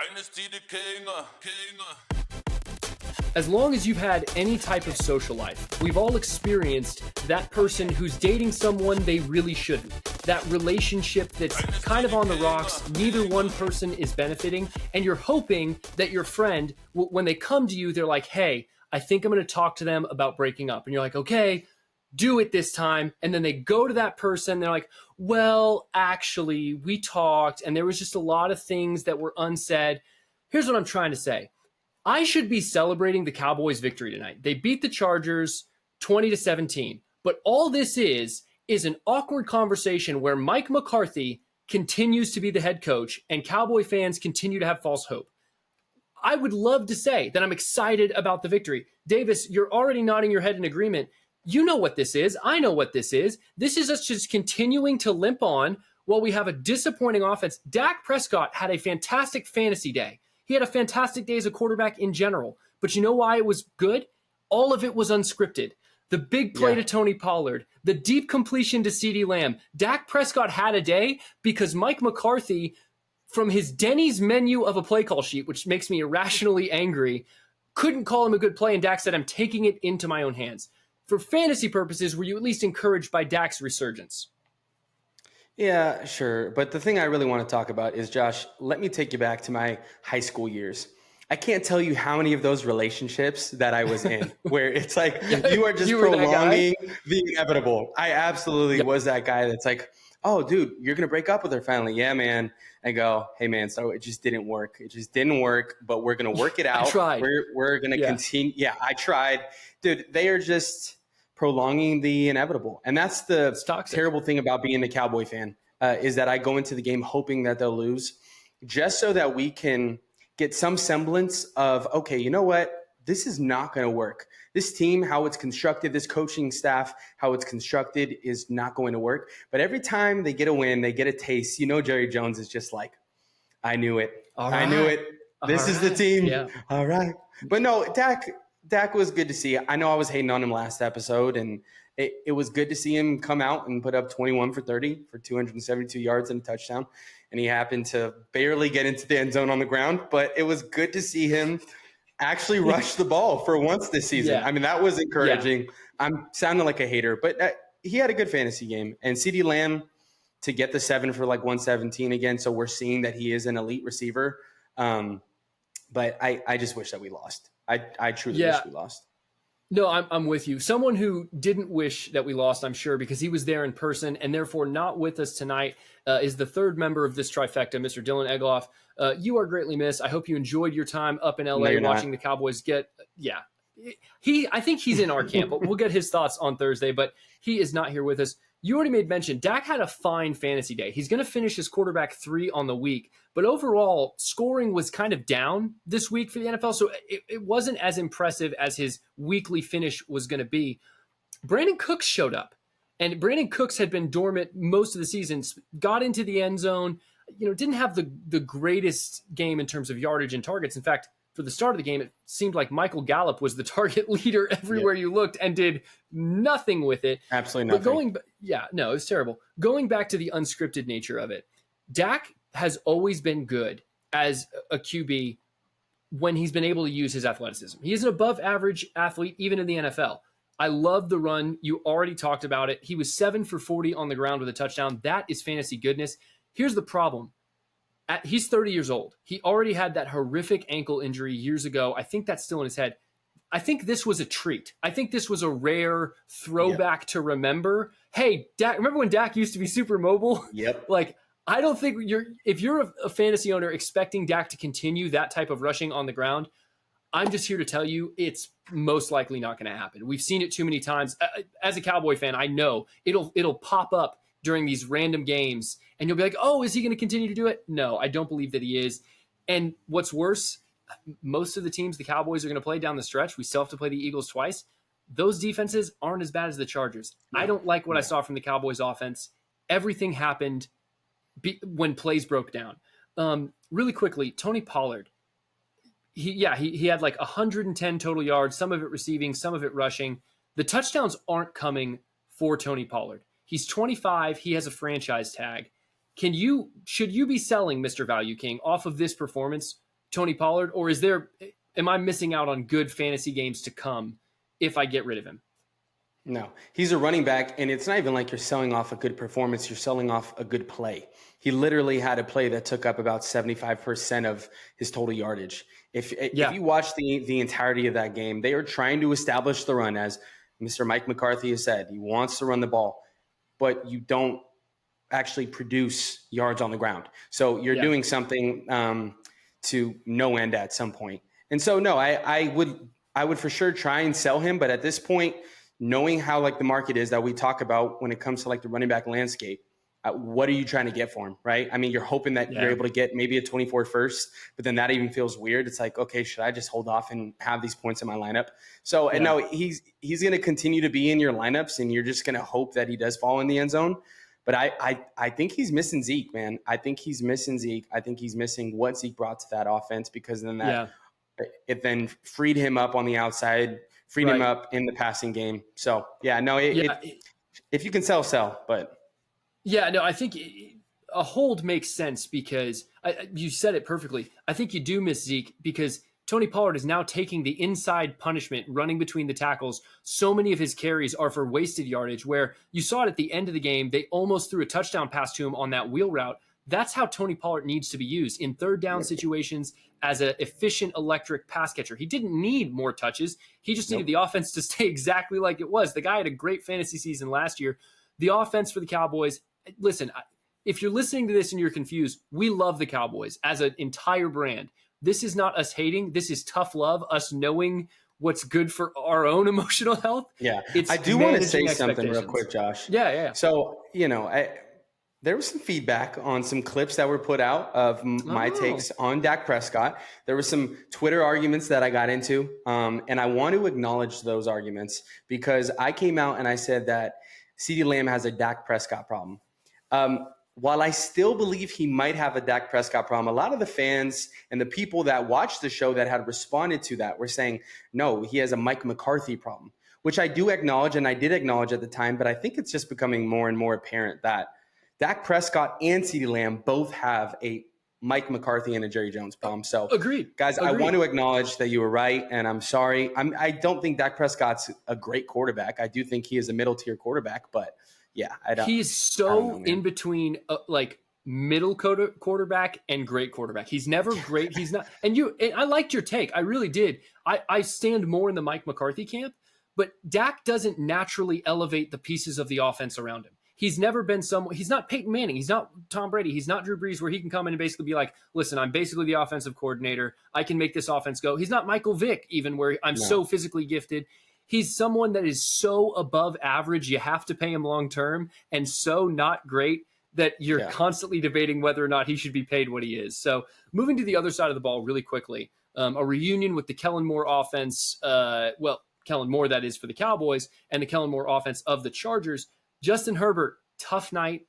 Dynasty the king. As long as you've had any type of social life, we've all experienced that person who's dating someone they really shouldn't. That relationship that's kind of on the rocks, neither one person is benefiting, and you're hoping that your friend, when they come to you, they're like, hey, I think I'm going to talk to them about breaking up. And you're like, okay, do it this time. And then they go to that person, they're like, well, actually, we talked, and there was just a lot of things that were unsaid. Here's what I'm trying to say. I should be celebrating the Cowboys' victory tonight. They beat the Chargers 20-17. But all this is an awkward conversation where Mike McCarthy continues to be the head coach and Cowboy fans continue to have false hope. I would love to say that I'm excited about the victory. Davis, you're already nodding your head in agreement. You know what this is. I know what this is. This is us just continuing to limp on while we have a disappointing offense. Dak Prescott had a fantastic fantasy day. He had a fantastic day as a quarterback in general. But you know why it was good? All of it was unscripted. The big play to Tony Pollard, the deep completion to CeeDee Lamb. Dak Prescott had a day because Mike McCarthy, from his Denny's menu of a play call sheet, which makes me irrationally angry, couldn't call him a good play, and Dak said, I'm taking it into my own hands. For fantasy purposes, were you at least encouraged by Dak's resurgence? Yeah, sure. But the thing I really want to talk about is, Josh, let me take you back to my high school years. I can't tell you how many of those relationships that I was in where it's like you are just prolonging the inevitable. I absolutely was that guy that's like, oh, dude, you're going to break up with her finally. Yeah, man. I go, hey, man, so it just didn't work. It just didn't work, but we're going to work it out. I tried. We're going to continue. Yeah, I tried. Dude, they are just prolonging the inevitable. And that's the terrible thing about being a Cowboy fan is that I go into the game hoping that they'll lose just so that we can get some semblance of, okay, you know what? This is not going to work. This team, how it's constructed, this coaching staff, how it's constructed is not going to work. But every time they get a win, they get a taste. You know, Jerry Jones is just like, I knew it. I knew it. This is the team. Yeah. All right. But no, Dak was good to see. I know I was hating on him last episode, and it was good to see him come out and put up 21 for 30 for 272 yards and a touchdown. And he happened to barely get into the end zone on the ground, but it was good to see him actually rush the ball for once this season. Yeah. I mean, that was encouraging. Yeah. I'm sounding like a hater, but he had a good fantasy game. And CeeDee Lamb to get the 7 for like 117 again. So we're seeing that he is an elite receiver. But I just wish that we lost. I truly wish we lost. No, I'm with you. Someone who didn't wish that we lost, I'm sure, because he was there in person and therefore not with us tonight is the third member of this trifecta, Mr. Dylan Egloff. You are greatly missed. I hope you enjoyed your time up in LA watching the Cowboys get I think he's in our camp, but we'll get his thoughts on Thursday, but he is not here with us. You already made mention, Dak had a fine fantasy day. He's going to finish his quarterback 3 on the week, but overall scoring was kind of down this week for the NFL, so it wasn't as impressive as his weekly finish was going to be. Brandon Cooks showed up, and Brandon Cooks had been dormant most of the season, got into the end zone, didn't have the greatest game in terms of yardage and targets. In fact, for the start of the game, it seemed like Michael Gallup was the target leader everywhere you looked and did nothing with it. Absolutely nothing. But it was terrible. Going back to the unscripted nature of it, Dak has always been good as a QB when he's been able to use his athleticism. He is an above average athlete, even in the NFL. I love the run. You already talked about it. He was 7 for 40 on the ground with a touchdown. That is fantasy goodness. Here's the problem. He's 30 years old. He already had that horrific ankle injury years ago. I think that's still in his head. I think this was a treat. I think this was a rare throwback to remember. Hey, Dak, remember when Dak used to be super mobile? Yep. I don't think if you're a fantasy owner expecting Dak to continue that type of rushing on the ground, I'm just here to tell you it's most likely not going to happen. We've seen it too many times. As a Cowboy fan, I know it'll pop up during these random games, and you'll be like, oh, is he going to continue to do it? No, I don't believe that he is. And what's worse, most of the teams the Cowboys are going to play down the stretch, we still have to play the Eagles twice. Those defenses aren't as bad as the Chargers. I don't like what I saw from the Cowboys offense. Everything happened when plays broke down. Really quickly, Tony Pollard, he had like 110 total yards, some of it receiving, some of it rushing. The touchdowns aren't coming for Tony Pollard. He's 25. He has a franchise tag. Should you be selling Mr. Value King off of this performance, Tony Pollard, or am I missing out on good fantasy games to come if I get rid of him? No, he's a running back, and it's not even like you're selling off a good performance. You're selling off a good play. He literally had a play that took up about 75% of his total yardage. If you watch the entirety of that game, they are trying to establish the run, as Mr. Mike McCarthy has said. He wants to run the ball, but you don't actually produce yards on the ground. So you're doing something to no end at some point. And so, no, I would for sure try and sell him, but at this point, knowing how like the market is that we talk about when it comes to like the running back landscape, what are you trying to get for him, right? I mean, you're hoping that you're able to get maybe a 24 first, but then that even feels weird. It's like, okay, should I just hold off and have these points in my lineup? So, and no, he's going to continue to be in your lineups, and you're just going to hope that he does fall in the end zone. But I think he's missing Zeke, man. I think he's missing Zeke. I think he's missing what Zeke brought to that offense, because then it then freed him up on the outside, freed him up in the passing game. So, if you can sell, but. Yeah, no, I think a hold makes sense because you said it perfectly. I think you do miss Zeke because Tony Pollard is now taking the inside punishment, running between the tackles. So many of his carries are for wasted yardage, where you saw it at the end of the game. They almost threw a touchdown pass to him on that wheel route. That's how Tony Pollard needs to be used in third down situations as an efficient electric pass catcher. He didn't need more touches. He just needed the offense to stay exactly like it was. The guy had a great fantasy season last year. The offense for the Cowboys, listen, if you're listening to this and you're confused, we love the Cowboys as an entire brand. This is not us hating. This is tough love, us knowing what's good for our own emotional health. Yeah. I do want to say something real quick, Josh. Yeah. So, there was some feedback on some clips that were put out of my takes on Dak Prescott. There were some Twitter arguments that I got into, and I want to acknowledge those arguments because I came out and I said that CeeDee Lamb has a Dak Prescott problem. While I still believe he might have a Dak Prescott problem, a lot of the fans and the people that watched the show that had responded to that were saying, no, he has a Mike McCarthy problem, which I do acknowledge, and I did acknowledge at the time, but I think it's just becoming more and more apparent that Dak Prescott and CeeDee Lamb both have a Mike McCarthy and a Jerry Jones problem. So, Agreed. Guys, I want to acknowledge that you were right, and I'm sorry. I don't think Dak Prescott's a great quarterback. I do think he is a middle-tier quarterback, but yeah, he's so in between, middle quarterback and great quarterback. He's never great. He's not. And I liked your take. I really did. I stand more in the Mike McCarthy camp, but Dak doesn't naturally elevate the pieces of the offense around him. He's never been someone. He's not Peyton Manning. He's not Tom Brady. He's not Drew Brees, where he can come in and basically be like, listen, I'm basically the offensive coordinator. I can make this offense go. He's not Michael Vick, even, where I'm so physically gifted. He's someone that is so above average, you have to pay him long term, and so not great that you're constantly debating whether or not he should be paid what he is. So moving to the other side of the ball really quickly, a reunion with the Kellen Moore offense. Kellen Moore, that is, for the Cowboys, and the Kellen Moore offense of the Chargers. Justin Herbert, tough night.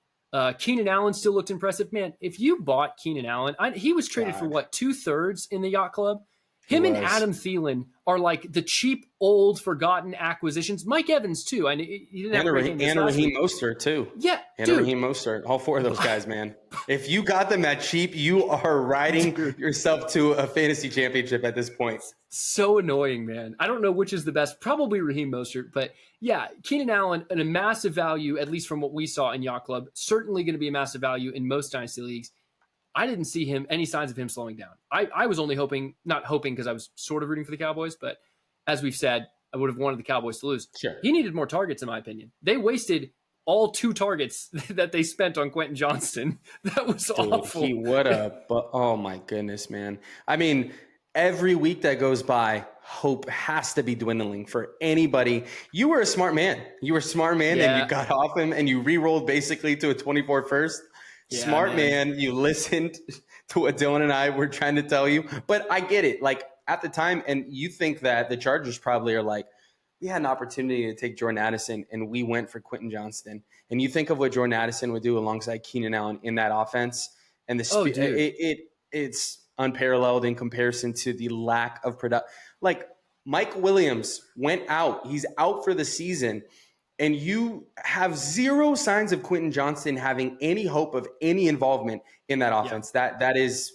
Keenan Allen still looked impressive. Man, if you bought Keenan Allen, he was traded for what, 2/3 in the Yacht Club? Him and Adam Thielen are like the cheap, old, forgotten acquisitions. Mike Evans, too. He didn't have Raheem Mostert, too. Yeah, Raheem Mostert. All four of those guys, man. If you got them at cheap, you are riding yourself to a fantasy championship at this point. So annoying, man. I don't know which is the best. Probably Raheem Mostert. But yeah, Keenan Allen, a massive value, at least from what we saw in Yacht Club. Certainly going to be a massive value in most dynasty leagues. I didn't see any signs of him slowing down. I was only not hoping because I was sort of rooting for the Cowboys, but as we've said, I would have wanted the Cowboys to lose. Sure. He needed more targets, in my opinion. They wasted all 2 targets that they spent on Quentin Johnston. That was awful. He would have, but oh my goodness, man. I mean, every week that goes by, hope has to be dwindling for anybody. You were a smart man. And you got off him and you re-rolled basically to a 24 first. Yeah, smart man, you listened to what Dylan and I were trying to tell you. But I get it. Like, at the time, and you think that the Chargers probably are like, we had an opportunity to take Jordan Addison, and we went for Quentin Johnston. And you think of what Jordan Addison would do alongside Keenan Allen in that offense, and it's unparalleled in comparison to the lack of production. Like, Mike Williams went out. He's out for the season. And you have zero signs of Quentin Johnston having any hope of any involvement in that offense. Yeah. That is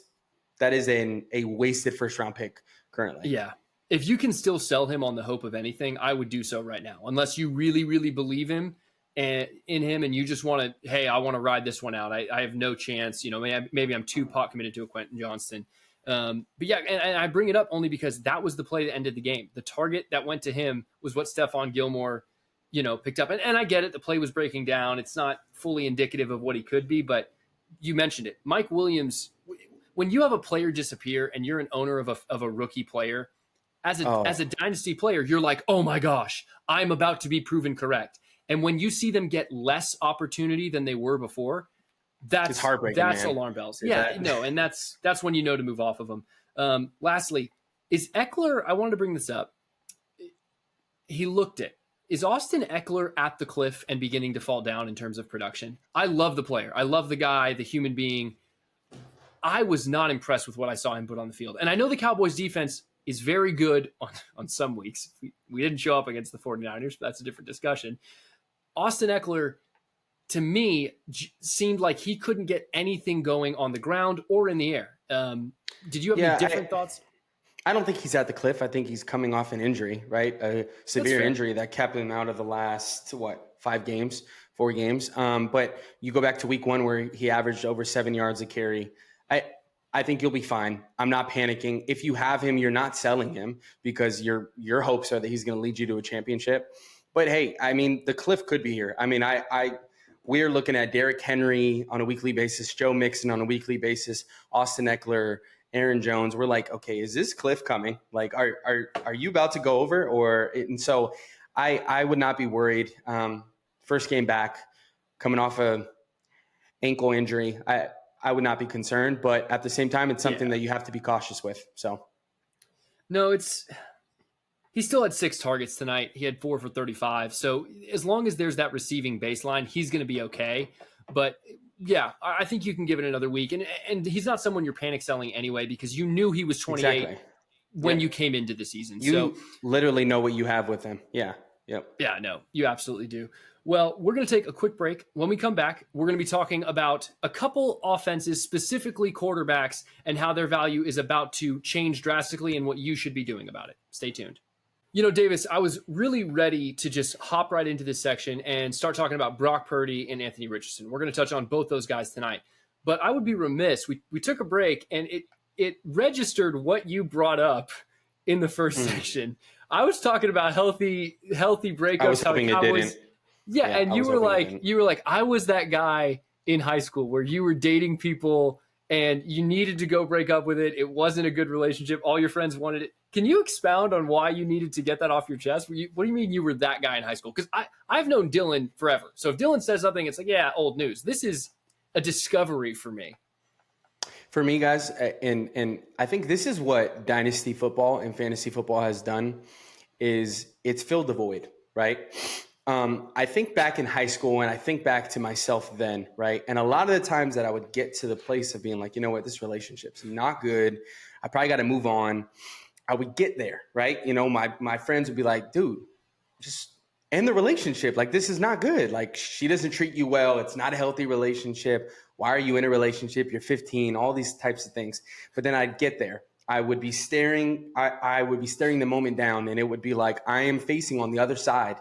That is a wasted first round pick currently. Yeah. If you can still sell him on the hope of anything, I would do so right now. Unless you really, really believe him and in him, and you just want to, hey, I want to ride this one out. I have no chance. Maybe I'm too pot committed to a Quentin Johnston. But yeah, and I bring it up only because that was the play that ended the game. The target that went to him was what Stephon Gilmore, picked up. And I get it. The play was breaking down. It's not fully indicative of what he could be, but you mentioned it. Mike Williams, when you have a player disappear and you're an owner of a rookie player, as a dynasty player, you're like, oh my gosh, I'm about to be proven correct. And when you see them get less opportunity than they were before, it's heartbreaking. That's man. Alarm bells. And that's when you know to move off of them. Lastly, is Eckler? I wanted to bring this up. He looked it. Is Austin Eckler at the cliff and beginning to fall down in terms of production? I love the player. I love the guy, the human being. I was not impressed with what I saw him put on the field. And I know the Cowboys defense is very good on some weeks. We didn't show up against the 49ers, but that's a different discussion. Austin Eckler, to me, seemed like he couldn't get anything going on the ground or in the air. Did you have any different thoughts? I don't think he's at the cliff. I think he's coming off an injury, right? A severe injury that kept him out of the last, 4 games. But you go back to week 1 where he averaged over 7 yards a carry. I think you'll be fine. I'm not panicking. If you have him, you're not selling him because your hopes are that he's going to lead you to a championship. But hey, I mean, the cliff could be here. I mean, we're looking at Derrick Henry on a weekly basis, Joe Mixon on a weekly basis, Austin Eckler, Aaron Jones. We're like, okay, is this cliff coming? Like, are you about to go over? And so I would not be worried. First game back, coming off a ankle injury. I would not be concerned, but at the same time, it's something that you have to be cautious with. So, no, he still had 6 targets tonight. He had 4 for 35. So as long as there's that receiving baseline, he's going to be okay. But yeah, I think you can give it another week. And he's not someone you're panic selling anyway, because you knew he was 28 when you came into the season. You literally know what you have with him. Yeah. Yep. Yeah, no, you absolutely do. Well, we're going to take a quick break. When we come back, we're going to be talking about a couple offenses, specifically quarterbacks, and how their value is about to change drastically and what you should be doing about it. Stay tuned. Davis, I was really ready to just hop right into this section and start talking about Brock Purdy and Anthony Richardson. We're going to touch on both those guys tonight. But I would be remiss. We took a break, and it registered what you brought up in the first section. I was talking about healthy breakups. I was hoping it didn't. Yeah, and you were like, I was that guy in high school where you were dating people and you needed to go break up with it. It wasn't a good relationship. All your friends wanted it. Can you expound on why you needed to get that off your chest? What do you mean you were that guy in high school? Because I've known Dylan forever. So if Dylan says something, it's like, yeah, old news. This is a discovery for me. For me, guys, and I think this is what dynasty football and fantasy football has done, is it's filled the void, right? I think back in high school and I think back to myself then, right? And a lot of the times that I would get to the place of being like, you know what, this relationship's not good. I probably got to move on. I would get there, right? My friends would be like, dude, just end the relationship. Like, this is not good. Like, she doesn't treat you well. It's not a healthy relationship. Why are you in a relationship? You're 15, all these types of things. But then I'd get there. I would be staring the moment down, and it would be like, I am facing on the other side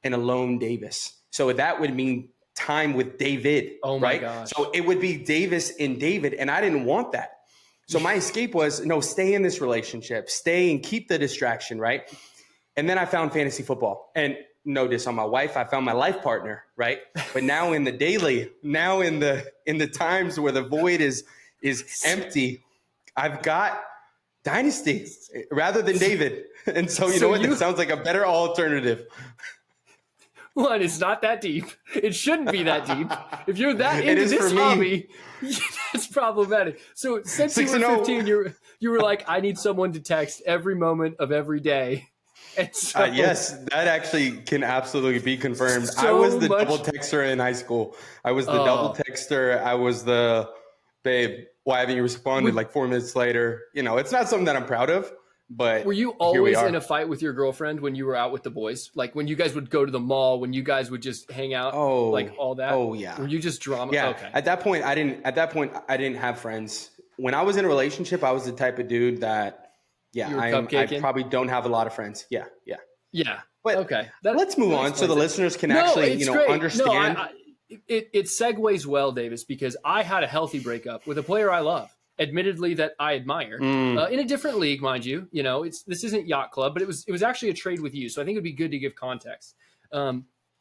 an alone Davis. So that would mean time with David. Oh my gosh. So it would be Davis and David, and I didn't want that. So my escape was, no, stay in this relationship, stay and keep the distraction, right? And then I found fantasy football, and no diss on my wife, I found my life partner, right? But now in the daily, in the times where the void is empty, I've got dynasty rather than David. And so you know what? That sounds like a better alternative. One, it's not that deep. It shouldn't be that deep. If you're that into this hobby, that's problematic. So since you were 15, you were like, I need someone to text every moment of every day. And so, yes, that actually can absolutely be confirmed. I was the double texter in high school. I was the double texter. I was the, babe, why haven't you responded like 4 minutes later? It's not something that I'm proud of. But were you always in a fight with your girlfriend when you were out with the boys? Like when you guys would go to the mall, when you guys would just hang out, like all that? Oh yeah. Were you just drama? Yeah. Okay. At that point, I didn't have friends. when I was in a relationship, I was the type of dude that, I probably don't have a lot of friends. Yeah. But okay. Let's move on so the listeners can great. understand. No, it segues well, Davis, because I had a healthy breakup with a player I love, admittedly that I admire, in a different league, mind you. This isn't Yacht Club, but it was actually a trade with you, so I think it'd be good to give context.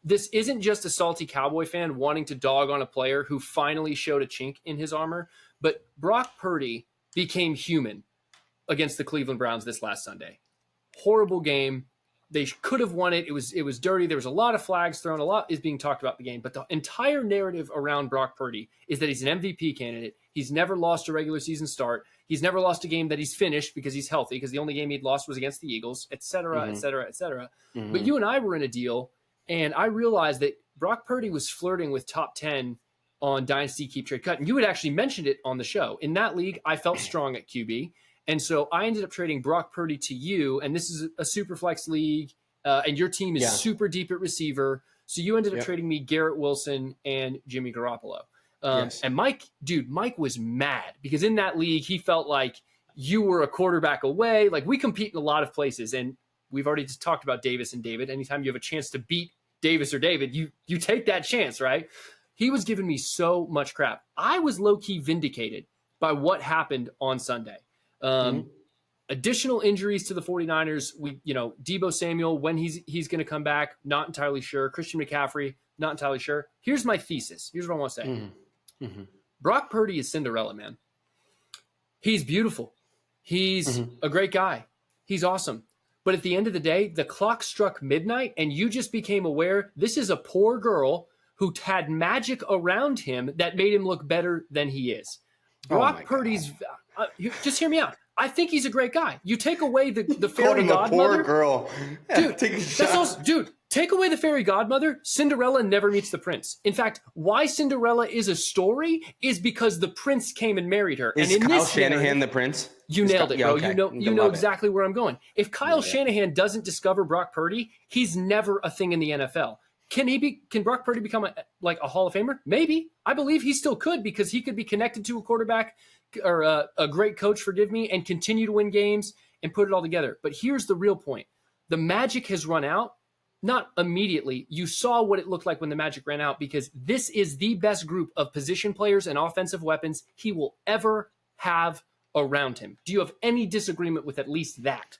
This isn't just a salty Cowboy fan wanting to dog on a player who finally showed a chink in his armor, but Brock Purdy became human against the Cleveland Browns this last Sunday. Horrible game. They could have won it. It was dirty. There was a lot of flags thrown. A lot is being talked about the game. But the entire narrative around Brock Purdy is that he's an MVP candidate. He's never lost a regular season start. He's never lost a game that he's finished because he's healthy, because the only game he'd lost was against the Eagles, et cetera, et cetera, et cetera. But you and I were in a deal, and I realized that Brock Purdy was flirting with top 10 on Dynasty Keep Trade Cut. And you had actually mentioned it on the show. In that league, I felt strong at QB. And so I ended up trading Brock Purdy to you. And this is a super flex league. And your team is super deep at receiver. So you ended up trading me Garrett Wilson and Jimmy Garoppolo. And Mike was mad because in that league, he felt like you were a quarterback away. Like, we compete in a lot of places. And we've already just talked about Davis and David. Anytime you have a chance to beat Davis or David, you take that chance, right? He was giving me so much crap. I was low-key vindicated by what happened on Sunday. Additional injuries to the 49ers. Deebo Samuel, when he's going to come back, not entirely sure. Christian McCaffrey, not entirely sure. Here's my thesis. Here's what I want to say. Brock Purdy is Cinderella, man. He's beautiful. He's a great guy. He's awesome. But at the end of the day, the clock struck midnight, and you just became aware this is a poor girl who had magic around him that made him look better than he is. Brock Purdy's just hear me out. I think he's a great guy. You take away the fairy godmother. Poor girl. Dude, take away the fairy godmother, Cinderella never meets the prince. In fact, why Cinderella is a story is because the prince came and married her. Is and in Kyle this Shanahan the prince? You nailed it, bro. Okay. You know exactly where I'm going. If Kyle Shanahan doesn't discover Brock Purdy, he's never a thing in the NFL. Can Brock Purdy become a Hall of Famer? Maybe. I believe he still could, because he could be connected to a quarterback or a great coach, forgive me, and continue to win games and put it all together. But here's the real point. The magic has run out. Not immediately. You saw what it looked like when the magic ran out, because this is the best group of position players and offensive weapons he will ever have around him. Do you have any disagreement with at least that?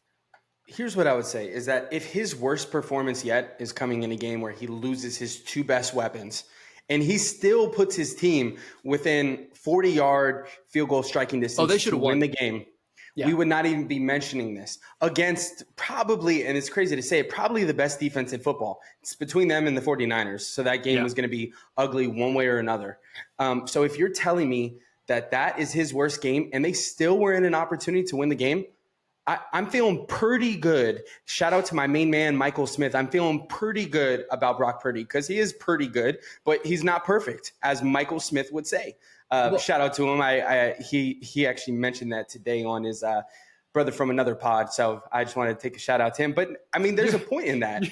Here's what I would say is that if his worst performance yet is coming in a game where he loses his two best weapons and he still puts his team within 40-yard field goal striking distance to win the game, we would not even be mentioning this against probably, and it's crazy to say, probably the best defense in football. It's between them and the 49ers. So that game was going to be ugly one way or another. So if you're telling me that is his worst game and they still were in an opportunity to win the game, I'm feeling pretty good. Shout out to my main man, Michael Smith. I'm feeling pretty good about Brock Purdy, because he is pretty good, but he's not perfect, as Michael Smith would say. Shout out to him. He actually mentioned that today on his brother from another pod. So I just want to take a shout out to him. But I mean, there's a point in that.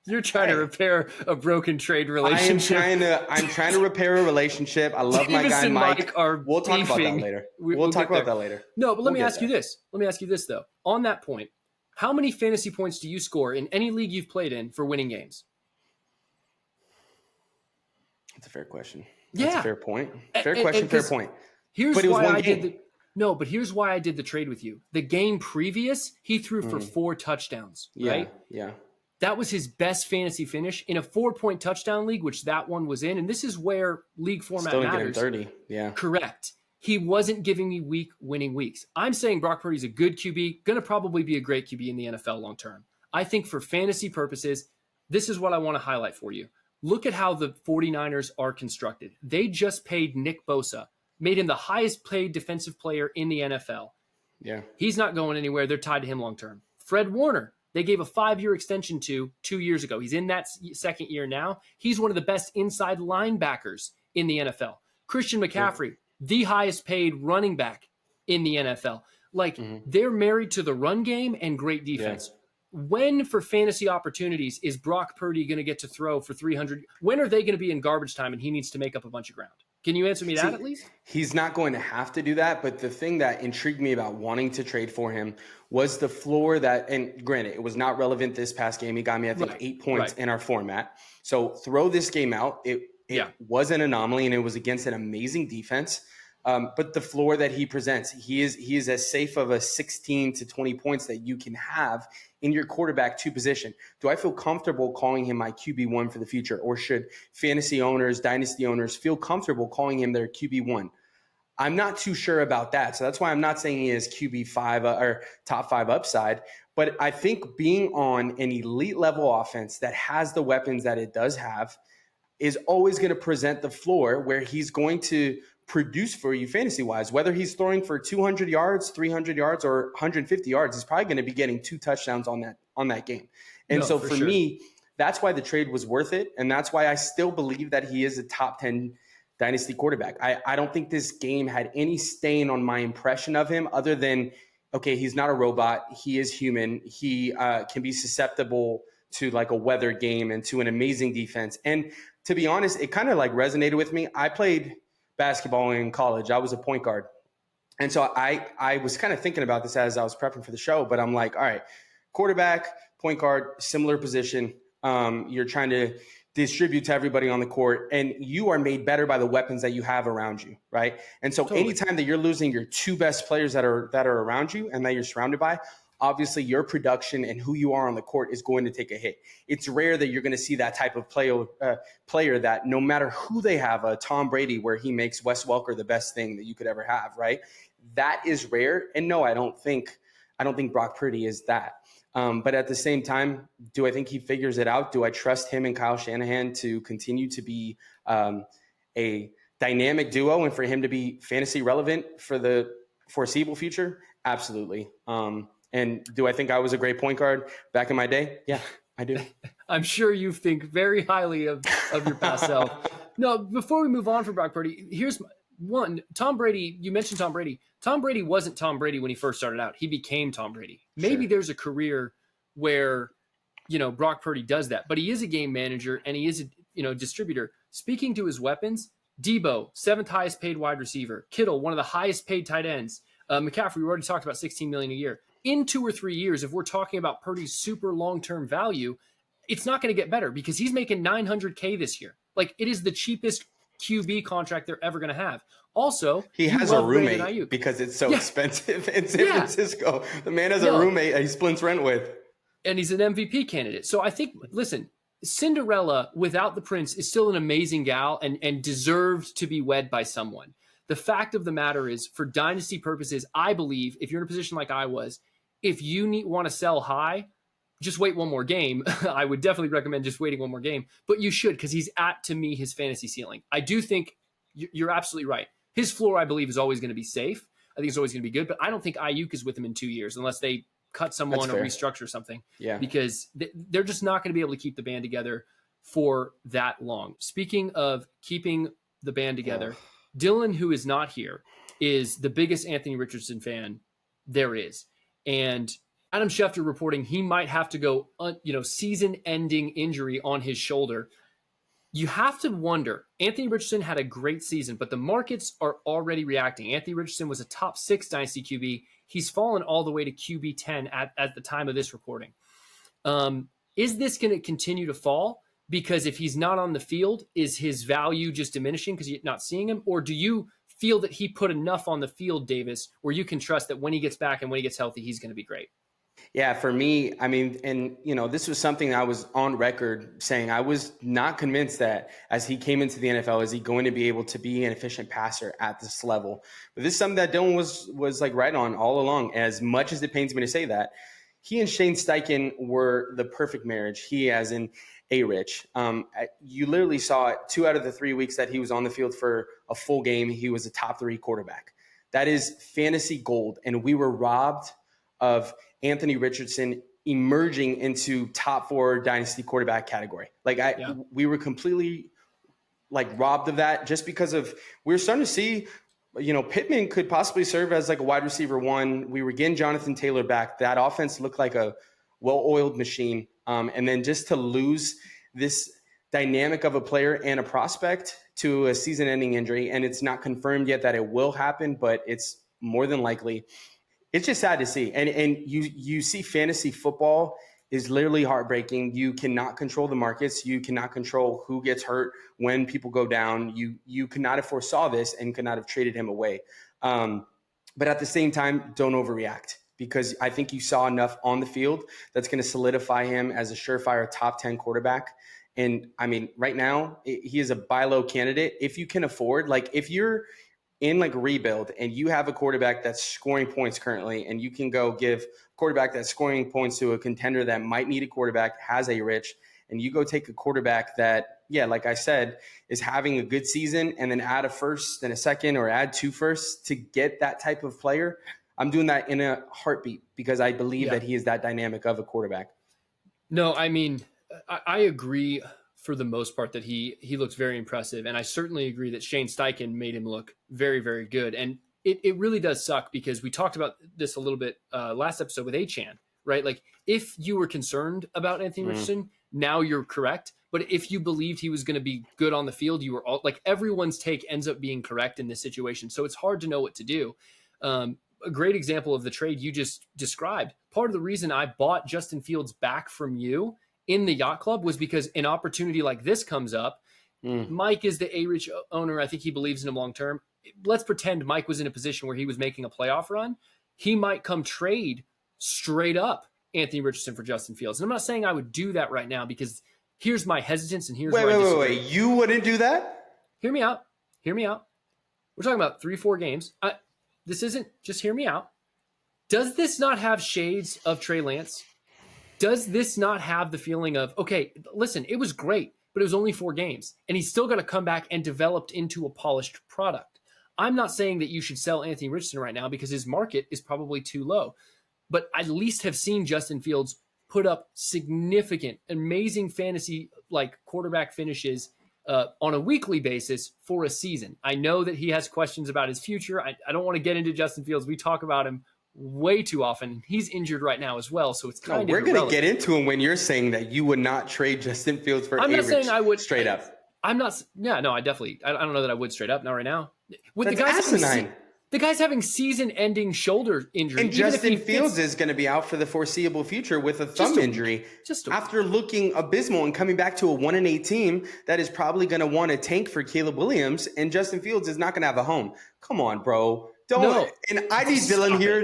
You're trying to repair a broken trade relationship. I'm trying to repair a relationship. I love my guy Mike. We'll talk about that later. We'll talk about that later. No, but let me ask you this. Let me ask you this, though. On that point, how many fantasy points do you score in any league you've played in for winning games? That's a fair question. That's a fair point. Fair question, fair point. Here's why I did the trade with you. The game previous, he threw for 4 touchdowns, right? Yeah. That was his best fantasy finish in a 4-point touchdown league, which that one was in. And this is where league format matters. 30. Yeah. Correct. He wasn't giving me winning weeks. I'm saying Brock Purdy's a good QB, going to probably be a great QB in the NFL long term. I think for fantasy purposes, this is what I want to highlight for you. Look at how the 49ers are constructed. They just paid Nick Bosa, made him the highest paid defensive player in the NFL. Yeah. He's not going anywhere. They're tied to him long term. Fred Warner, they gave a 5-year extension to 2 years ago. He's in that second year now. He's one of the best inside linebackers in the NFL. Christian McCaffrey, the highest paid running back in the NFL. They're married to the run game and great defense. Yeah. When, for fantasy opportunities, is Brock Purdy going to get to throw for 300? When are they going to be in garbage time and he needs to make up a bunch of ground? Can you answer me that at least? He's not going to have to do that. But the thing that intrigued me about wanting to trade for him was the floor that, and granted, it was not relevant this past game. He got me, I think, 8 points in our format. So throw this game out. It was an anomaly, and it was against an amazing defense. But the floor that he presents, he is as safe of a 16 to 20 points that you can have in your quarterback 2 position. Do I feel comfortable calling him my QB1 for the future? Or should fantasy owners, dynasty owners feel comfortable calling him their QB1? I'm not too sure about that. So that's why I'm not saying he is QB5 or top 5 upside. But I think being on an elite level offense that has the weapons that it does have is always going to present the floor where he's going to produce for you fantasy wise. Whether he's throwing for 200 yards, 300 yards, or 150 yards, he's probably going to be getting 2 touchdowns on that game. And so for me, that's why the trade was worth it. And that's why I still believe that he is a top 10 dynasty quarterback. I don't think this game had any stain on my impression of him other than, okay, he's not a robot. He is human. He can be susceptible to like a weather game and to an amazing defense. And to be honest, it kind of like resonated with me. I played basketball in college. I was a point guard. And so I was kind of thinking about this as I was prepping for the show, but I'm like, all right, quarterback, point guard, similar position. You're trying to distribute to everybody on the court, and you are made better by the weapons that you have around you, right? And so anytime that you're losing your 2 best players that are around you and that you're surrounded by, obviously your production and who you are on the court is going to take a hit. It's rare that you're going to see that type of player that no matter who they have, a Tom Brady where he makes Wes Welker the best thing that you could ever have, right? That is rare. And no, I don't think Brock Purdy is that. But at the same time, do I think he figures it out? Do I trust him and Kyle Shanahan to continue to be a dynamic duo and for him to be fantasy relevant for the foreseeable future? Absolutely. And do I think I was a great point guard back in my day? Yeah, I do. I'm sure you think very highly of your past self. No, before we move on from Brock Purdy, here's one. Tom Brady, you mentioned Tom Brady. Tom Brady wasn't Tom Brady when he first started out. He became Tom Brady. Maybe there's a career where, Brock Purdy does that, but he is a game manager and he is a, distributor. Speaking to his weapons, Debo, 7th highest paid wide receiver. Kittle, one of the highest paid tight ends. McCaffrey, we already talked about $16 million a year. In 2 or 3 years, if we're talking about Purdy's super long-term value, it's not going to get better because he's making $900K this year. Like, it is the cheapest QB contract they're ever going to have. Also, he has a roommate because it's so expensive in San Francisco. The man has a roommate he splits rent with. And he's an MVP candidate. So I think, listen, Cinderella without the prince is still an amazing gal and deserved to be wed by someone. The fact of the matter is, for dynasty purposes, I believe if you're in a position like I was, if you want to sell high, just wait one more game. I would definitely recommend just waiting one more game, but you should, because he's to me, his fantasy ceiling. I do think you're absolutely right. His floor, I believe, is always going to be safe. I think it's always going to be good, but I don't think Ayuk is with him in 2 years unless they cut someone or restructure something. Yeah, because they're just not going to be able to keep the band together for that long. Speaking of keeping the band together, Dylan, who is not here, is the biggest Anthony Richardson fan there is. And Adam Schefter reporting he might have to go, season-ending injury on his shoulder. You have to wonder, Anthony Richardson had a great season, but the markets are already reacting. Anthony Richardson was a top 6 dynasty QB. He's fallen all the way to QB 10 at the time of this recording. Is this going to continue to fall? Because if he's not on the field, is his value just diminishing because you're not seeing him? Or do you feel that he put enough on the field, Davis, where you can trust that when he gets back and when he gets healthy, he's going to be great? Yeah, for me, I mean, and, this was something I was on record saying I was not convinced that as he came into the NFL, is he going to be able to be an efficient passer at this level? But this is something that Dylan was like right on all along. As much as it pains me to say that, he and Shane Steichen were the perfect marriage. He as in A-Rich. You literally saw it 2 out of the 3 weeks that he was on the field for a full game. He was a top 3 quarterback. That is fantasy gold. And we were robbed of Anthony Richardson emerging into top 4 dynasty quarterback category. We were completely robbed of that just because we were starting to see, Pittman could possibly serve as like a wide receiver 1. We were getting Jonathan Taylor back. That offense looked like a well-oiled machine. And then just to lose this dynamic of a player and a prospect to a season-ending injury, and it's not confirmed yet that it will happen, but it's more than likely. It's just sad to see. And you see fantasy football is literally heartbreaking. You cannot control the markets. You cannot control who gets hurt, when people go down. You could not have foresaw this and could not have traded him away. But at the same time, don't overreact, because I think you saw enough on the field that's going to solidify him as a surefire top 10 quarterback. And I mean, right now, he is a buy low candidate. If you can afford, like if you're in like rebuild and you have a quarterback that's scoring points currently, and you can go give a quarterback that's scoring points to a contender that might need a quarterback, has a rich, and you go take a quarterback that, yeah, like I said, is having a good season, and then add a first and a second, or add 2 firsts to get that type of player. I'm doing that in a heartbeat, because I believe that he is that dynamic of a quarterback. No, I mean, I agree for the most part that he looks very impressive. And I certainly agree that Shane Steichen made him look very, very good. And it really does suck, because we talked about this a little bit last episode with Achan, right? Like, if you were concerned about Anthony Richardson, now you're correct. But if you believed he was going to be good on the field, you were all like, everyone's take ends up being correct in this situation. So it's hard to know what to do. A great example of the trade you just described. Part of the reason I bought Justin Fields back from you in the Yacht Club was because an opportunity like this comes up. Mike is the A-Rich owner. I think he believes in him long term. Let's pretend Mike was in a position where he was making a playoff run. He might come trade straight up Anthony Richardson for Justin Fields. And I'm not saying I would do that right now, because here's my hesitance and here's why I disagree. Wait. You wouldn't do that? Hear me out. We're talking about 3-4 games. This isn't, just hear me out. Does this not have shades of Trey Lance? Does this not have the feeling of, okay, listen, it was great, but it was only 4 games, and he's still got to come back and developed into a polished product. I'm not saying that you should sell Anthony Richardson right now, because his market is probably too low, but I at least have seen Justin Fields put up significant, amazing fantasy like quarterback finishes on a weekly basis for a season. I know that he has questions about his future. I don't want to get into Justin Fields. We talk about him way too often. He's injured right now as well, so it's kind of irrelevant. We're going to get into him when you're saying that you would not trade Justin Fields for I'm not saying I would straight up. I'm not. Yeah, no, I definitely. I don't know that I would straight up. Not right now. With That's asinine. The guy's having season-ending shoulder injury. And Justin Fields is going to be out for the foreseeable future with a thumb injury after looking abysmal and coming back to a 1-8 team that is probably going to want to tank for Caleb Williams, and Justin Fields is not going to have a home. Come on, bro. And I need Dylan here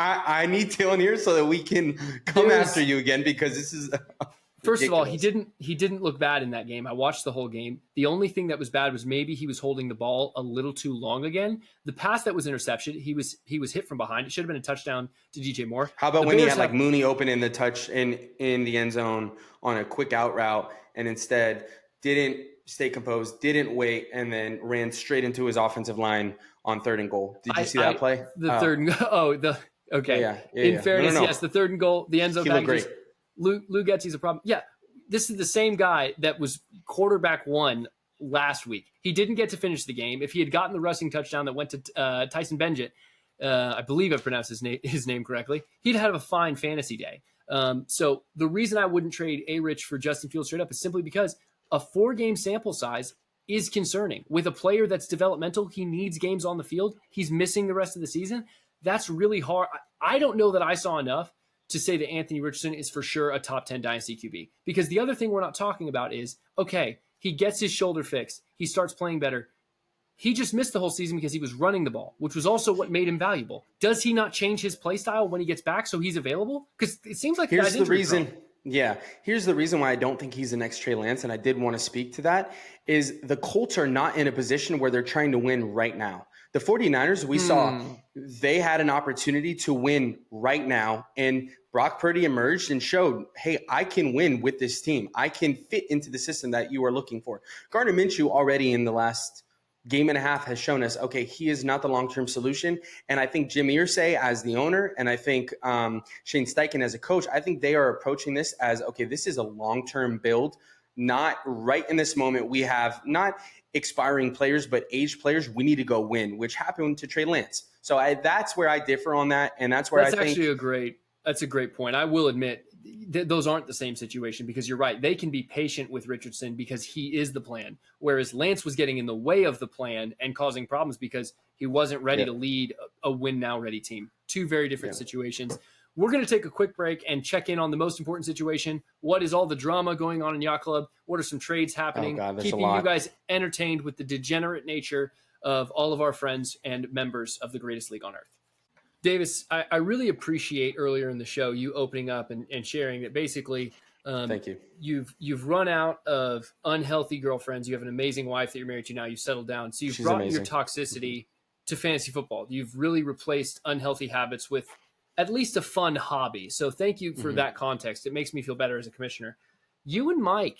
I need Dylan here so that we can come after you again, because this is first of all, he didn't look bad in that game. I watched the whole game. The only thing that was bad was maybe he was holding the ball a little too long again. The pass that was interception, he was hit from behind. It should have been a touchdown to DJ Moore. How about when he had like Mooney open in the touch in the end zone on a quick out route, and instead didn't stay composed, didn't wait, and then ran straight into his offensive line on 3rd and goal. Did you see that play? Okay. In fairness, yes, the 3rd and goal, the end zone. He looked great. Lou Getsy's a problem. Yeah, this is the same guy that was quarterback 1 last week. He didn't get to finish the game. If he had gotten the rushing touchdown that went to Tyson Benjett, I believe I pronounced his name correctly, he'd have a fine fantasy day. So the reason I wouldn't trade A-Rich for Justin Fields straight up is simply because a 4-game sample size is concerning. With a player that's developmental, he needs games on the field. He's missing the rest of the season. That's really hard. I don't know that I saw enough to say that Anthony Richardson is for sure a top 10 dynasty QB. Because the other thing we're not talking about is, okay, he gets his shoulder fixed. He starts playing better. He just missed the whole season because he was running the ball, which was also what made him valuable. Does he not change his play style when he gets back so he's available? Because it seems like here's the reason. Yeah, here's the reason why I don't think he's the next Trey Lance, and I did want to speak to that, is the Colts are not in a position where they're trying to win right now. The 49ers, we saw, they had an opportunity to win right now, and Brock Purdy emerged and showed, hey, I can win with this team. I can fit into the system that you are looking for. Gardner Minshew already in the last game and a half has shown us, okay, he is not the long-term solution. And I think Jim Irsay as the owner, and I think Shane Steichen as a coach, I think they are approaching this as, okay, this is a long-term build, not right in this moment. We have not expiring players, but aged players. We need to go win, which happened to Trey Lance. So that's where I differ on that. And that's where I think that's a great point. I will admit those aren't the same situation, because you're right. They can be patient with Richardson because he is the plan, whereas Lance was getting in the way of the plan and causing problems because he wasn't ready to lead a win now ready team. Two very different situations. We're going to take a quick break and check in on the most important situation. What is all the drama going on in Yacht Club? What are some trades happening? Keeping you guys entertained with the degenerate nature of all of our friends and members of the greatest league on earth. Davis, I really appreciate earlier in the show you opening up and sharing that basically thank you. You've run out of unhealthy girlfriends. You have an amazing wife that you're married to now. You settled down. So you've brought your toxicity to fantasy football. You've really replaced unhealthy habits with at least a fun hobby. So thank you for that context. It makes me feel better as a commissioner. You and Mike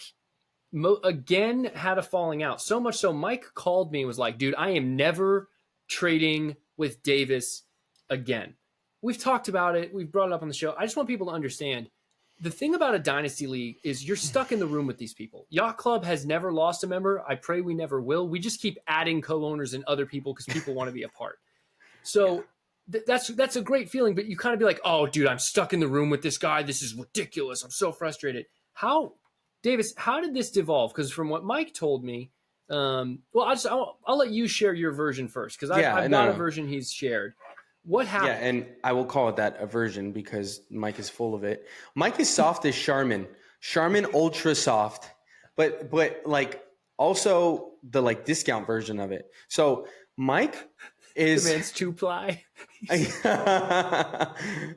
again had a falling out. So much so Mike called me and was like, dude, I am never trading with Davis again. We've talked about it. We've brought it up on the show. I just want people to understand the thing about a dynasty league is you're stuck in the room with these people. Yacht Club has never lost a member. I pray we never will. We just keep adding co-owners and other people because people want to be a part. So that's a great feeling, but you kind of be like, oh, dude, I'm stuck in the room with this guy. This is ridiculous. I'm so frustrated. Davis, how did this devolve? Because from what Mike told me, I'll let you share your version first because I've got a version he's shared. What happened? Yeah, and I will call it that, a version, because Mike is full of it. Mike is soft as Charmin. Charmin ultra soft, but like also the like discount version of it. So Mike is the man's 2-ply.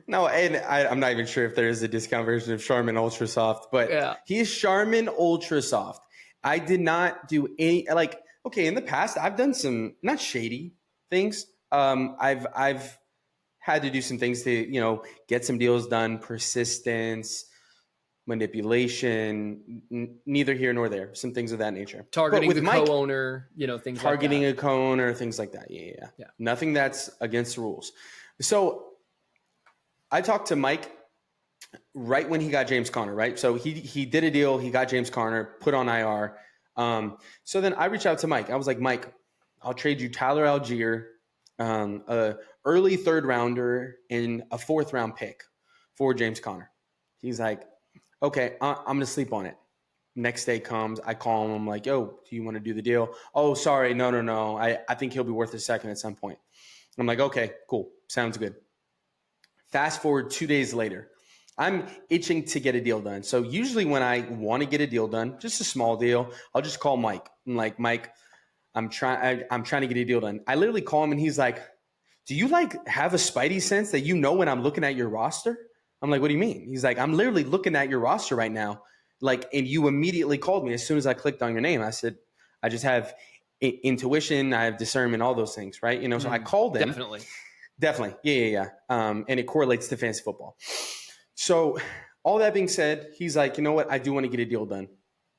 No, and I'm not even sure if there is a discount version of Charmin ultra soft, but he is Charmin ultra soft. I did not do any in the past I've done some not shady things. I've had to do some things to, get some deals done, persistence, manipulation, neither here nor there, some things of that nature. Targeting with the co-owner, things targeting a co-owner, things like that. Yeah. Nothing that's against the rules. So I talked to Mike right when he got James Conner, right? So he did a deal. He got James Conner, put on IR. So then I reached out to Mike. I was like, Mike, I'll trade you Tyler Algier, a early 3rd rounder and a 4th round pick for James Conner. He's like, okay, I'm going to sleep on it. Next day comes, I call him. I'm like, yo, do you want to do the deal? Oh, sorry. No. I think he'll be worth a second at some point. I'm like, okay, cool. Sounds good. Fast forward 2 days later. I'm itching to get a deal done. So usually when I want to get a deal done, just a small deal, I'll just call Mike. I'm like, Mike, I'm trying to get a deal done. I literally call him and he's like, do you have a spidey sense that when I'm looking at your roster? I'm like, what do you mean? He's like, I'm literally looking at your roster right now. And you immediately called me as soon as I clicked on your name. I said, I just have intuition. I have discernment, all those things. Right. So I called him. Definitely. Yeah. And it correlates to fantasy football. So all that being said, he's like, you know what? I do want to get a deal done.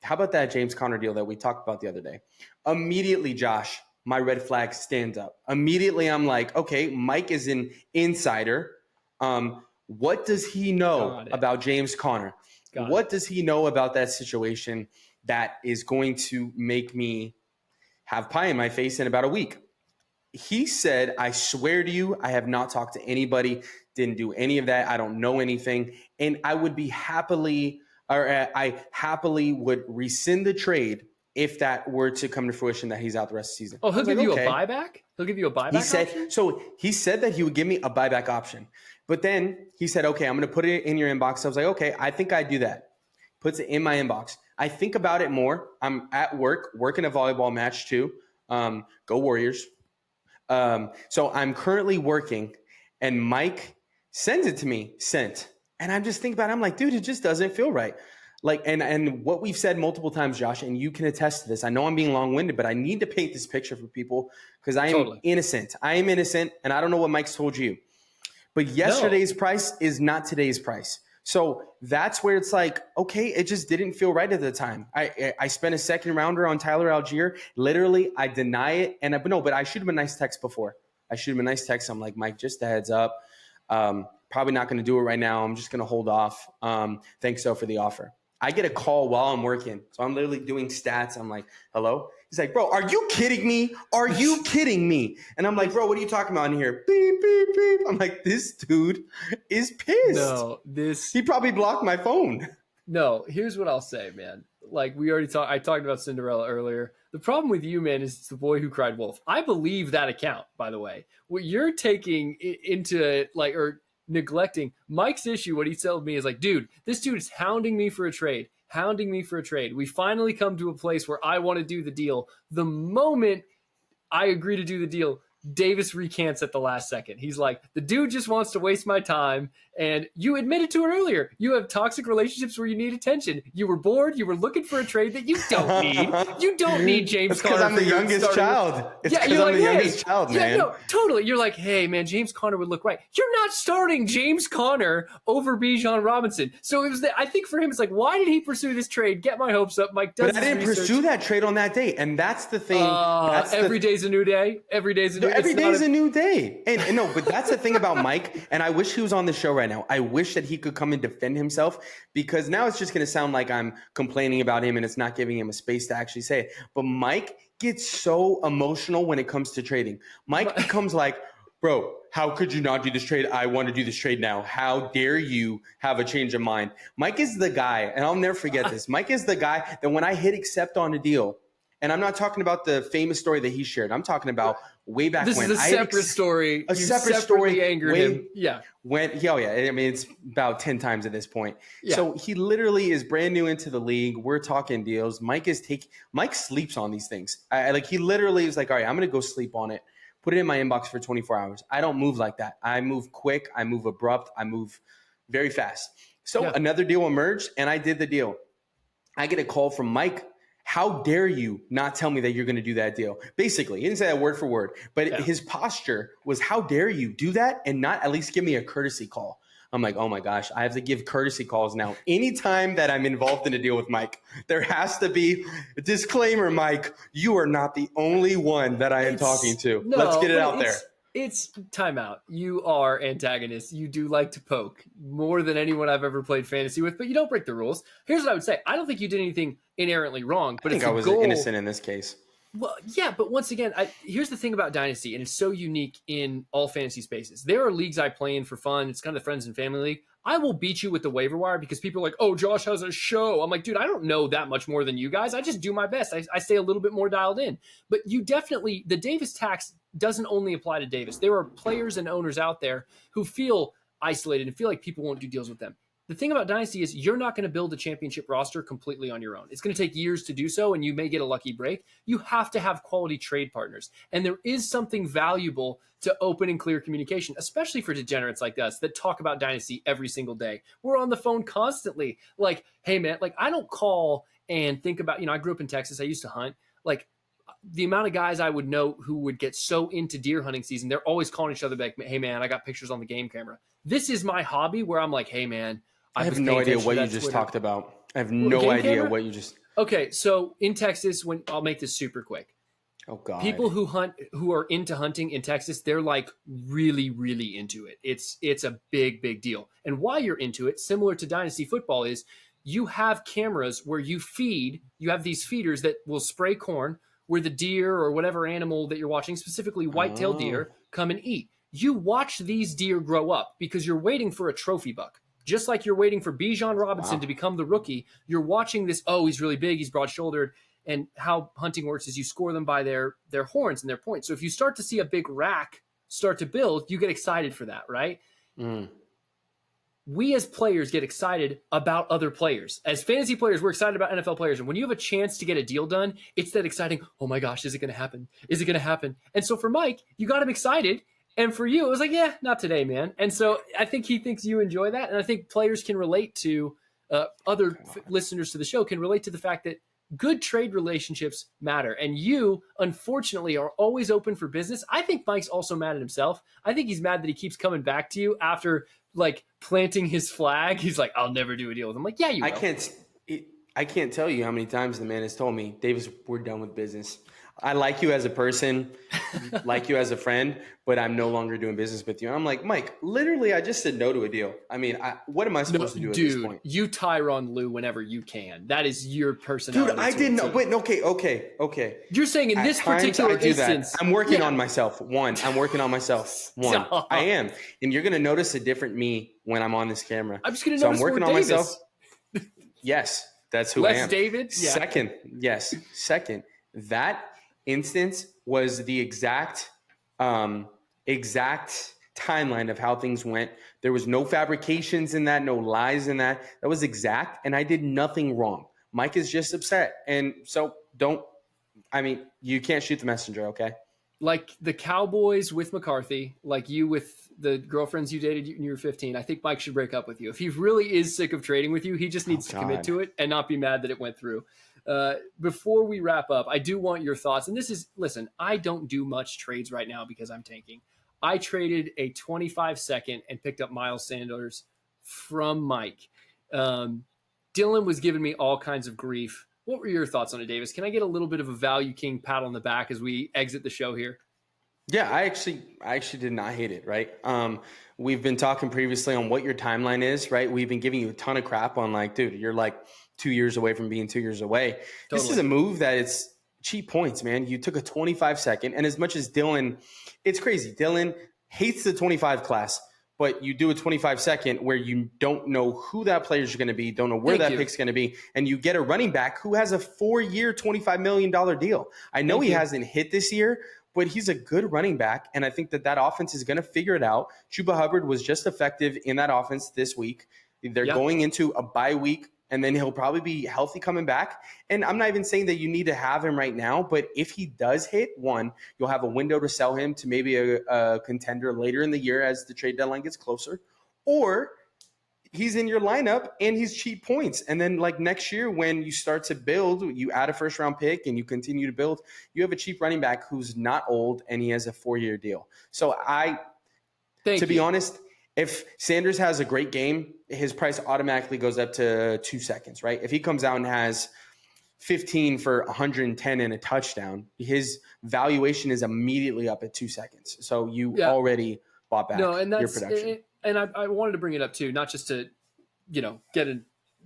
How about that James Conner deal that we talked about the other day? Immediately, Josh, my red flag stands up. Immediately, I'm like, okay, Mike is an insider. What does he know about James Conner? What does he know about that situation that is going to make me have pie in my face in about a week? He said, I swear to you, I have not talked to anybody, didn't do any of that. I don't know anything. And I would I happily would rescind the trade if that were to come to fruition that he's out the rest of the season. Oh, he'll give you a buyback? He'll give you a buyback option? So he said that he would give me a buyback option. But then he said, okay, I'm going to put it in your inbox. I was like, okay, I think I'd do that. Puts it in my inbox. I think about it more. I'm at work, working a volleyball match too. Go Warriors. So I'm currently working and Mike sends it to me, sent. And I'm just thinking about it. I'm like, dude, it just doesn't feel right. And what we've said multiple times, Josh, and you can attest to this. I know I'm being long-winded, but I need to paint this picture for people because I am innocent. I am innocent, and I don't know what Mike's told you. But yesterday's price is not today's price. So that's where it's like, okay, it just didn't feel right at the time. I spent a 2nd rounder on Tyler Algier. Literally, I deny it. But I shoot him a nice text before. I'm like, Mike, just a heads up. Probably not going to do it right now. I'm just going to hold off. Thanks, though, for the offer. I get a call while I'm working. So I'm literally doing stats. I'm like, hello? He's like, bro, are you kidding me? Are you kidding me? And I'm like, bro, what are you talking about in here? Beep, beep, beep. I'm like, this dude is pissed. He probably blocked my phone. No, here's what I'll say, man. Like I talked about Cinderella earlier. The problem with you, man, is it's the boy who cried wolf. I believe that account, by the way. What you're taking into or neglecting Mike's issue, what he told me is like, dude, this dude is hounding me for a trade. We finally come to a place where I want to do the deal. The moment I agree to do the deal, Davis recants at the last second. He's like, the dude just wants to waste my time. And you admitted to it earlier. You have toxic relationships where you need attention. You were bored. You were looking for a trade that you don't need. You don't need James Conner. Because I'm the youngest child. It's because I'm the youngest child, man. Yeah, no, totally. You're like, hey, man, James Conner would look right. You're not starting James Conner over Bijan Robinson. So it was I think for him, it's like, why did he pursue this trade? Get my hopes up. Mike does. But I didn't pursue that trade on that day, and that's the thing. Every day's a new day. Every day's a new day. Every day is a new day. And no, but that's the thing about Mike, and I wish he was on the show right now. I wish that he could come and defend himself, because now it's just going to sound like I'm complaining about him and it's not giving him a space to actually say it. But Mike gets so emotional when it comes to trading. Mike becomes like, bro, how could you not do this trade? I want to do this trade now. How dare you have a change of mind? Mike is the guy, and I'll never forget this. Mike is the guy that when I hit accept on a deal, and I'm not talking about the famous story that he shared. I'm talking about way back when. This is a separate story. A separate story. Angered him. Yeah. Yeah. I mean, it's about 10 times at this point. Yeah. So he literally is brand new into the league. We're talking deals. Mike sleeps on these things. He literally is like, all right, I'm going to go sleep on it. Put it in my inbox for 24 hours. I don't move like that. I move quick. I move abrupt. I move very fast. So Another deal emerged, and I did the deal. I get a call from Mike. How dare you not tell me that you're going to do that deal? Basically, he didn't say that word for word, but his posture was, how dare you do that and not at least give me a courtesy call? I'm like, oh my gosh, I have to give courtesy calls now. Anytime that I'm involved in a deal with Mike, there has to be a disclaimer, Mike, you are not the only one that I am talking to. Let's get it out there. It's timeout. You are antagonists. You do like to poke more than anyone I've ever played fantasy with, but you don't break the rules. Here's what I would say. I don't think you did anything inherently wrong, but I think I was innocent in this case. Well, yeah, but once again, here's the thing about Dynasty, and it's so unique in all fantasy spaces. There are leagues I play in for fun. It's kind of the friends and family league. I will beat you with the waiver wire because people are like, oh, Josh has a show. I'm like, dude, I don't know that much more than you guys. I just do my best. I stay a little bit more dialed in. But you definitely, the Davis tax doesn't only apply to Davis. There are players and owners out there who feel isolated and feel like people won't do deals with them. The thing about Dynasty is you're not going to build a championship roster completely on your own. It's going to take years to do so, and you may get a lucky break. You have to have quality trade partners. And there is something valuable to open and clear communication, especially for degenerates like us that talk about Dynasty every single day. We're on the phone constantly. Like, hey, man, I don't call and think about, I grew up in Texas. I used to hunt. The amount of guys I would know who would get so into deer hunting season, they're always calling each other back, hey, man, I got pictures on the game camera. This is my hobby where I'm like, hey, man, I have no idea what you just talked about. I have no idea what you just. Okay, so in Texas, I'll make this super quick. Oh God! People who are into hunting in Texas, they're really, really into it. It's a big, big deal. And why you're into it, similar to Dynasty football, is you have cameras where you have these feeders that will spray corn where the deer or whatever animal that you're watching, specifically white-tailed deer, come and eat. You watch these deer grow up because you're waiting for a trophy buck. Just like you're waiting for Bijan Robinson to become the rookie, you're watching this, he's really big, he's broad-shouldered, and how hunting works is you score them by their horns and their points. So if you start to see a big rack start to build, you get excited for that, right? Mm. We as players get excited about other players. As fantasy players, we're excited about NFL players. And when you have a chance to get a deal done, it's that exciting, oh my gosh, is it going to happen? Is it going to happen? And so for Mike, you got him excited. And for you, it was like, yeah, not today, man. And so I think he thinks you enjoy that. And I think players can relate to, listeners to the show can relate to the fact that good trade relationships matter. And you, unfortunately, are always open for business. I think Mike's also mad at himself. I think he's mad that he keeps coming back to you after, planting his flag. He's like, I'll never do a deal with him. Yeah, you will. I can't tell you how many times the man has told me, Davis, we're done with business. I like you as a person, like you as a friend, but I'm no longer doing business with you. And I'm like, Mike, literally, I just said no to a deal. I mean, what am I supposed to do at this point? You Tyronn Lue whenever you can. That is your personality. Dude, I didn't know. Wait, okay. You're saying in this particular instance. I'm working on myself. I'm working on myself. I am. And you're going to notice a different me when I'm on this camera. I'm just going to notice more Davis. Myself. Yes, that's who I am. David? Yeah. Second, that instance was the exact timeline of how things went. There was no fabrications in that, no lies in that. That was exact, and I did nothing wrong. Mike is just upset, and so you can't shoot the messenger, okay? Like the Cowboys with McCarthy, like you with the girlfriends you dated when you were 15, I think Mike should break up with you. If he really is sick of trading with you, he just needs to commit to it and not be mad that it went through. Before we wrap up, I do want your thoughts. And listen, I don't do much trades right now because I'm tanking. I traded a 25-second and picked up Miles Sanders from Mike. Dylan was giving me all kinds of grief. What were your thoughts on it, Davis? Can I get a little bit of a Value King pat on the back as we exit the show here? Yeah, I actually did not hate it, right? We've been talking previously on what your timeline is, right? We've been giving you a ton of crap on like, dude, you're like 2 years away from being 2 years away. Totally. This is a move that it's cheap points, man. You took a 25-second, and as much as Dylan, it's crazy. Dylan hates the 25 class, but you do a 25-second where you don't know who that player is going to be, don't know where that pick's going to be, and you get a running back who has a 4-year, $25 million deal. I know he hasn't hit this year, but he's a good running back, and I think that offense is going to figure it out. Chuba Hubbard was just effective in that offense this week. They're going into a bye week, and then he'll probably be healthy coming back. And I'm not even saying that you need to have him right now, but if he does hit one, you'll have a window to sell him to maybe a contender later in the year as the trade deadline gets closer. Or he's in your lineup and he's cheap points. And then like next year when you start to build, you add a first round pick and you continue to build, you have a cheap running back who's not old and he has a 4-year deal. So to be honest, if Sanders has a great game, his price automatically goes up to 2 seconds, right? If he comes out and has 15 for 110 and a touchdown, his valuation is immediately up at 2 seconds. So you already bought back your production. And I wanted to bring it up too, not just to, get a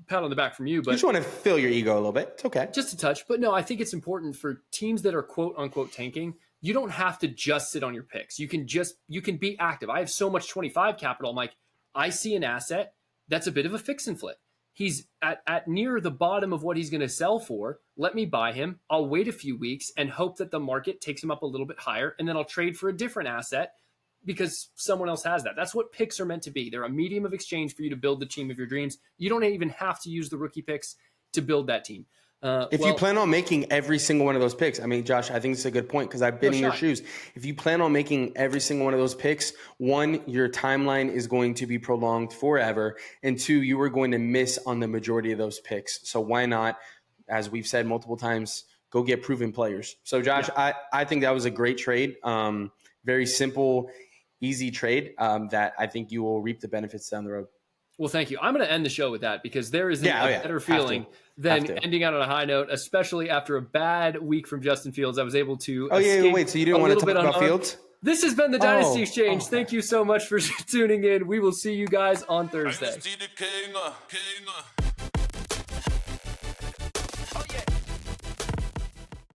pat on the back from you, but you just want to fill your ego a little bit. It's okay. Just a touch. But no, I think it's important for teams that are quote unquote tanking. You don't have to just sit on your picks. You can be active. I have so much 25 capital. I'm like, I see an asset that's a bit of a fix and flip. He's at near the bottom of what he's going to sell for. Let me buy him. I'll wait a few weeks and hope that the market takes him up a little bit higher. And then I'll trade for a different asset because someone else has that. That's what picks are meant to be. They're a medium of exchange for you to build the team of your dreams. You don't even have to use the rookie picks to build that team. If you plan on making every single one of those picks, I mean, Josh, I think it's a good point because I've been in your shoes. If you plan on making every single one of those picks, one, your timeline is going to be prolonged forever. And two, you are going to miss on the majority of those picks. So why not, as we've said multiple times, go get proven players. So Josh, I think that was a great trade. Very simple, easy trade that I think you will reap the benefits down the road. Well, thank you. I'm going to end the show with that because there is a better feeling than ending out on a high note, especially after a bad week from Justin Fields. I was able to wait, so you didn't want to talk about Fields? This has been the Dynasty Exchange. Thank you so much for tuning in. We will see you guys on Thursday.